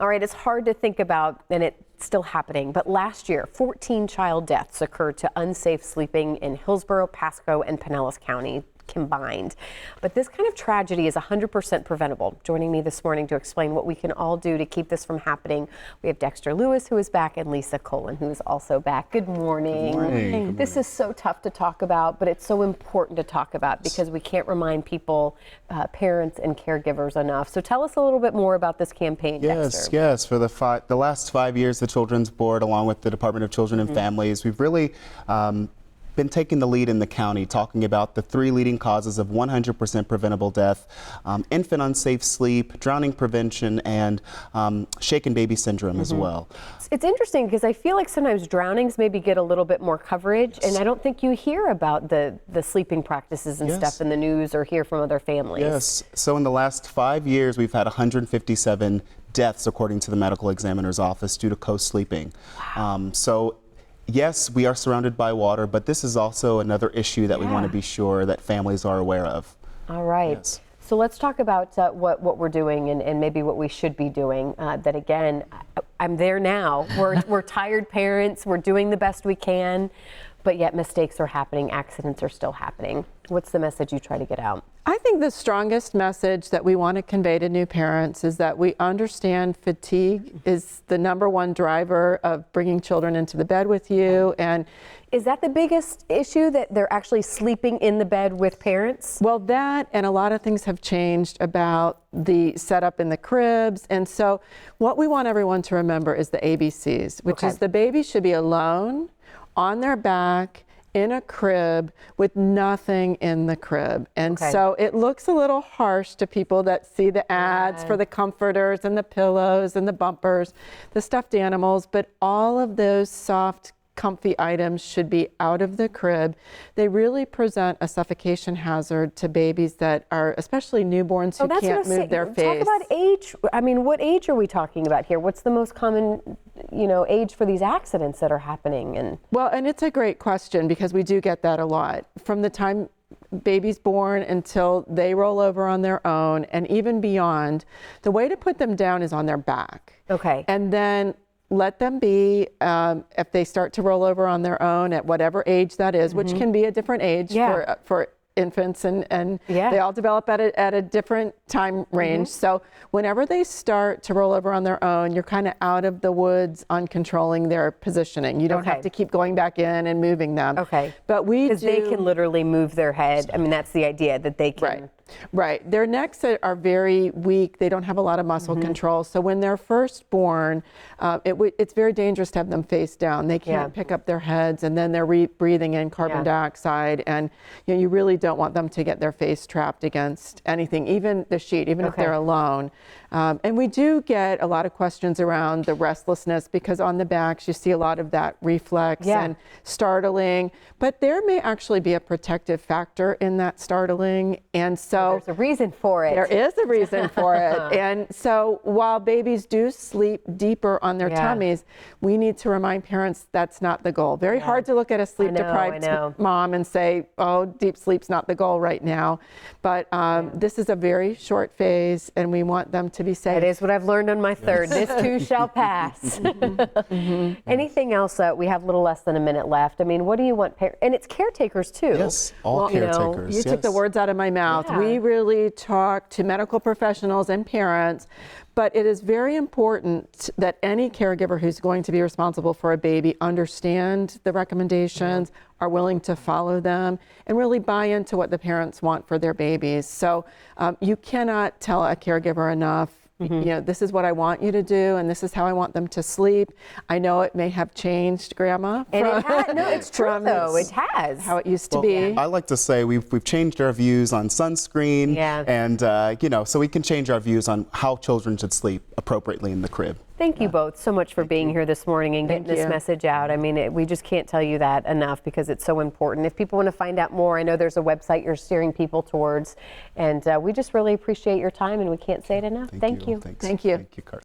All right, it's hard to think about, and it's still happening, but last year, 14 child deaths occurred to unsafe sleeping in Hillsborough, Pasco, and Pinellas County combined. But this kind of tragedy is 100% preventable. Joining me this morning to explain what we can all do to keep this from happening, we have Dexter Lewis, who is back, and Lisa Colin, who is also back. Good morning. Good morning. This is so tough to talk about, but it's so important to talk about because we can't remind people, parents and caregivers enough. So tell us a little bit more about this campaign, Dexter. Yes. For the last 5 years, the Children's Board, along with the Department of Children and Families, we've really been taking the lead in the county, talking about the 3 leading causes of 100% preventable death: infant unsafe sleep, drowning prevention, and shaken baby syndrome as well. It's interesting because I feel like sometimes drownings maybe get a little bit more coverage, and I don't think you hear about the sleeping practices and stuff in the news or hear from other families. Yes, so in the last 5 years, we've had 157 deaths, according to the medical examiner's office, due to co-sleeping. Wow. Yes, we are surrounded by water, but this is also another issue that we want to be sure that families are aware of. All right. Yes. So let's talk about what we're doing and maybe what we should be doing. That again, I'm there now. We're tired parents. We're doing the best we can, but yet mistakes are happening. Accidents are still happening. What's the message you try to get out? I think the strongest message that we want to convey to new parents is that we understand fatigue is the #1 driver of bringing children into the bed with you. And is that the biggest issue, that they're actually sleeping in the bed with parents? Well, that and a lot of things have changed about the setup in the cribs. And so what we want everyone to remember is the ABCs, which is the baby should be alone, on their back, in a crib with nothing in the crib. And so it looks a little harsh to people that see the ads for the comforters and the pillows and the bumpers, the stuffed animals, but all of those soft, comfy items should be out of the crib. They really present a suffocation hazard to babies that are, especially newborns who can't move their face. Talk about age. I mean, what age are we talking about here? What's the most common, age for these accidents that are happening? Well, and it's a great question because we do get that a lot. From the time baby's born until they roll over on their own and even beyond, the way to put them down is on their back. Okay. And then let them be, if they start to roll over on their own at whatever age that is, which can be a different age for infants, and they all develop at a different time range. So whenever they start to roll over on their own, you're kind of out of the woods on controlling their positioning. You don't have to keep going back in and moving them. Okay. But because they can literally move their head. I mean, that's the idea, that they can. Right. Their necks are very weak. They don't have a lot of muscle control. So when they're first born, it's very dangerous to have them face down. They can't pick up their heads, and then they're breathing in carbon dioxide. And you really don't want them to get their face trapped against anything, even the sheet, even if they're alone. And we do get a lot of questions around the restlessness, because on the backs you see a lot of that reflex and startling. But there may actually be a protective factor in that startling. And so there's a reason for it. There is a reason for it. And so while babies do sleep deeper on their tummies, we need to remind parents that's not the goal. Very hard to look at a sleep-deprived mom and say, oh, deep sleep's not the goal right now. But this is a very short phase, and we want them to be safe. That is what I've learned on my third. This too shall pass. Anything else? We have a little less than a minute left. I mean, what do you want? And it's caretakers too. Yes, all caretakers. You took the words out of my mouth. We really talk to medical professionals and parents, but it is very important that any caregiver who's going to be responsible for a baby understand the recommendations, are willing to follow them, and really buy into what the parents want for their babies. So you cannot tell a caregiver enough, this is what I want you to do, and this is how I want them to sleep. I know it may have changed, Grandma. And it has. No, it's true though. It has. How it used to be. I like to say we've changed our views on sunscreen, and so we can change our views on how children should sleep appropriately in the crib. Thank you both so much for being here this morning and getting this message out. I mean, we just can't tell you that enough because it's so important. If people want to find out more, I know there's a website you're steering people towards, and we just really appreciate your time, and we can't say it enough. Thank you. Thank you, Carson.